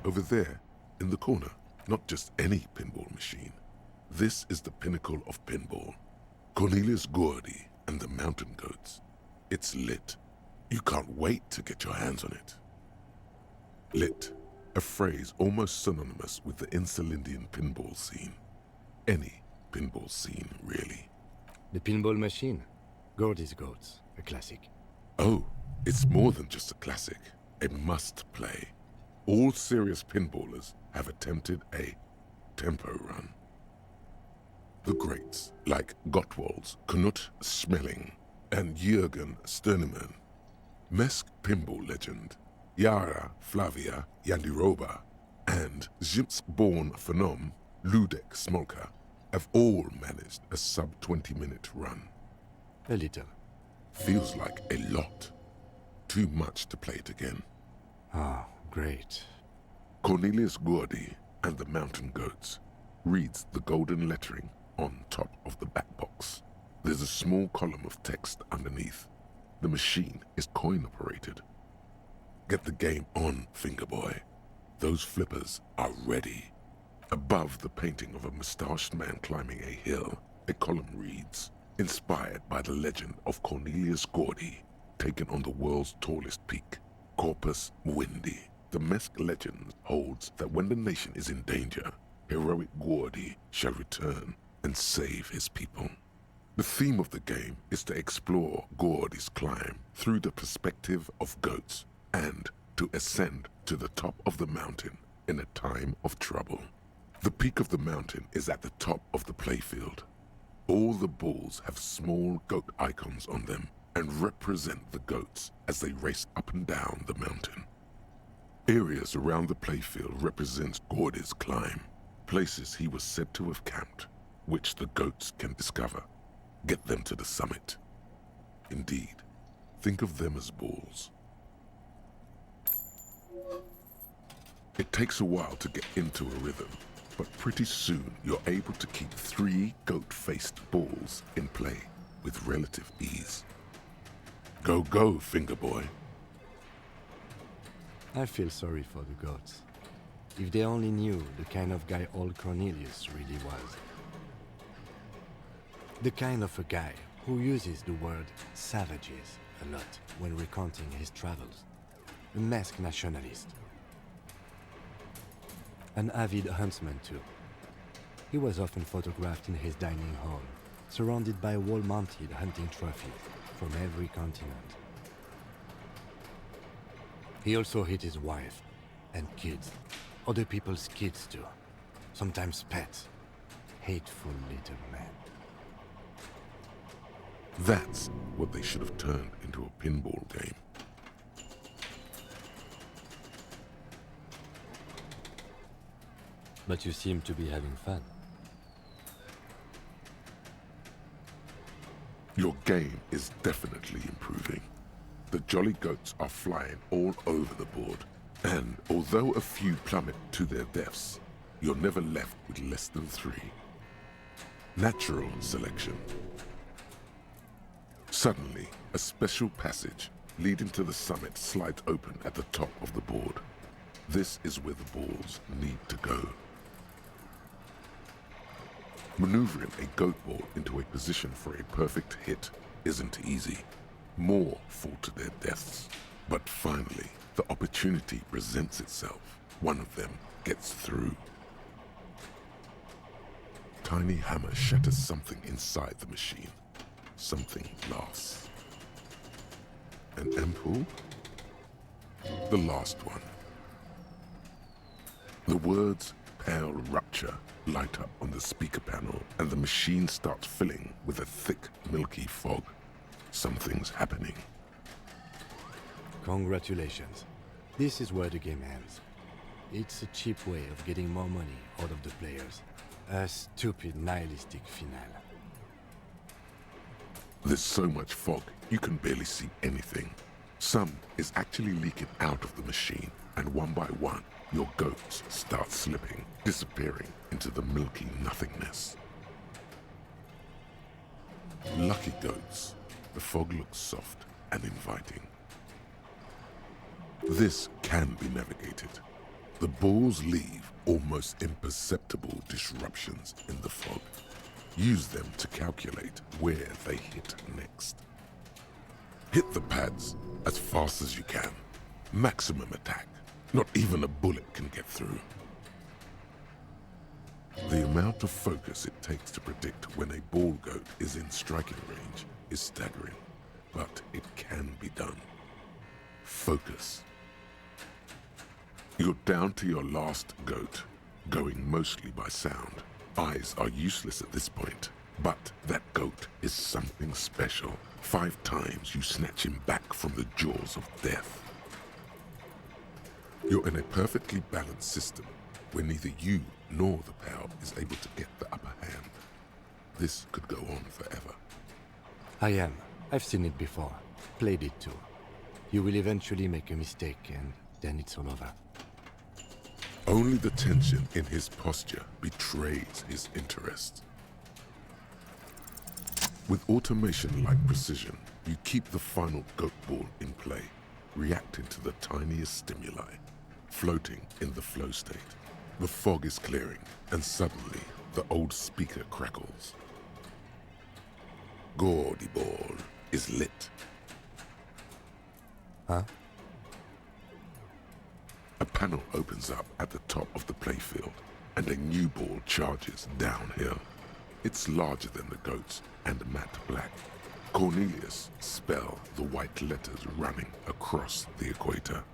Over there, in the corner, not just any pinball machine. This is the pinnacle of pinball. Cornelius Gordy and the Mountain Goats. It's lit. You can't wait to get your hands on it. Lit, a phrase almost synonymous with the Insulindian pinball scene. Any pinball scene, really. The pinball machine. Gordy's Goats, a classic. Oh, it's more than just a classic. A must-play. All serious pinballers have attempted a tempo run. The greats, like Gottwald's Knut Schmeling and Jürgen Sternemann. Mesk pinball legend Yara Flavia Yandiroba and Zips-born phenom Ludek Smolka have all managed a sub-20-minute run. A little. Feels like a lot. Too much to play it again. Ah, great. Cornelius Gordy and the Mountain Goats reads the golden lettering on top of the back box. There's a small column of text underneath. The machine is coin-operated. Get the game on, Fingerboy. Those flippers are ready. Above the painting of a mustached man climbing a hill, a column reads, inspired by the legend of Cornelius Gordy, taken on the world's tallest peak, Corpus Muindi. The Mesk legend holds that when the nation is in danger, heroic Gordy shall return and save his people. The theme of the game is to explore Gordy's climb through the perspective of goats and to ascend to the top of the mountain in a time of trouble. The peak of the mountain is at the top of the playfield. All the balls have small goat icons on them and represent the goats as they race up and down the mountain. Areas around the playfield represent Gordy's climb, places he was said to have camped, which the goats can discover. Get them to the summit. Indeed, think of them as balls. It takes a while to get into a rhythm, but pretty soon you're able to keep 3 goat-faced balls in play with relative ease. Go, go, Fingerboy. I feel sorry for the goats. If they only knew the kind of guy old Cornelius really was. The kind of a guy who uses the word savages a lot when recounting his travels. A masked nationalist. An avid huntsman too. He was often photographed in his dining hall, surrounded by wall-mounted hunting trophies from every continent. He also hit his wife and kids, other people's kids too, sometimes pets. Hateful little man. That's what they should have turned into a pinball game. But you seem to be having fun. Your game is definitely improving. The jolly goats are flying all over the board, and although a few plummet to their deaths, you're never left with less than 3. Natural selection. Suddenly, a special passage leading to the summit slides open at the top of the board. This is where the balls need to go. Maneuvering a goat ball into a position for a perfect hit isn't easy. More fall to their deaths. But finally, the opportunity presents itself. One of them gets through. Tiny hammer shatters something inside the machine. Something lasts. An ampoule? The last one. The words "pale rupture" light up on the speaker panel, and the machine starts filling with a thick, milky fog. Something's happening. Congratulations. This is where the game ends. It's a cheap way of getting more money out of the players. A stupid, nihilistic finale. There's so much fog, you can barely see anything. Some is actually leaking out of the machine, and one by one, your goats start slipping, disappearing into the milky nothingness. Lucky goats. The fog looks soft and inviting. This can be navigated. The balls leave almost imperceptible disruptions in the fog. Use them to calculate where they hit next. Hit the pads as fast as you can. Maximum attack. Not even a bullet can get through. The amount of focus it takes to predict when a ball goat is in striking range is staggering, but it can be done. Focus. You're down to your last goat, going mostly by sound. Eyes are useless at this point, but that goat is something special. 5 times you snatch him back from the jaws of death. You're in a perfectly balanced system where neither you nor the POW is able to get the upper hand. This could go on forever. I am. I've seen it before. Played it too. You will eventually make a mistake and then it's all over. Only the tension in his posture betrays his interest. With automation-like precision, you keep the final goat ball in play, reacting to the tiniest stimuli, floating in the flow state. The fog is clearing, and suddenly, the old speaker crackles. Gaudy ball is lit. Huh? A panel opens up at the top of the playfield, and a new ball charges downhill. It's larger than the goats and matte black. Cornelius spell the white letters running across the equator.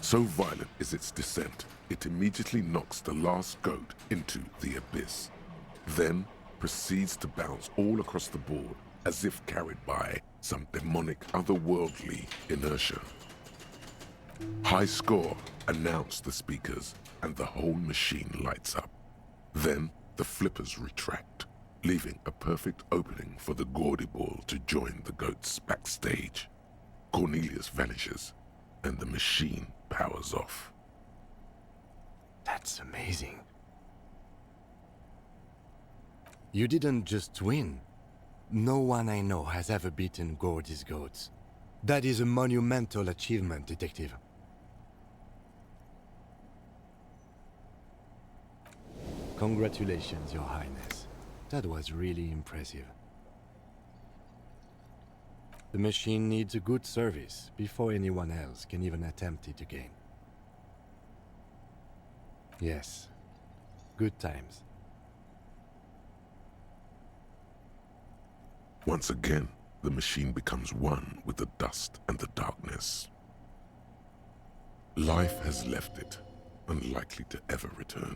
So violent is its descent, it immediately knocks the last goat into the abyss, then proceeds to bounce all across the board as if carried by some demonic otherworldly inertia. High score, announce the speakers, and the whole machine lights up. Then the flippers retract, leaving a perfect opening for the gaudy ball to join the goats backstage. Cornelius vanishes, and the machine powers off. That's amazing. You didn't just win. No one I know has ever beaten Gordy's goats. That is a monumental achievement, Detective. Congratulations, Your Highness. That was really impressive. The machine needs a good service before anyone else can even attempt it again. Yes, good times. Once again, the machine becomes one with the dust and the darkness. Life has left it, unlikely to ever return.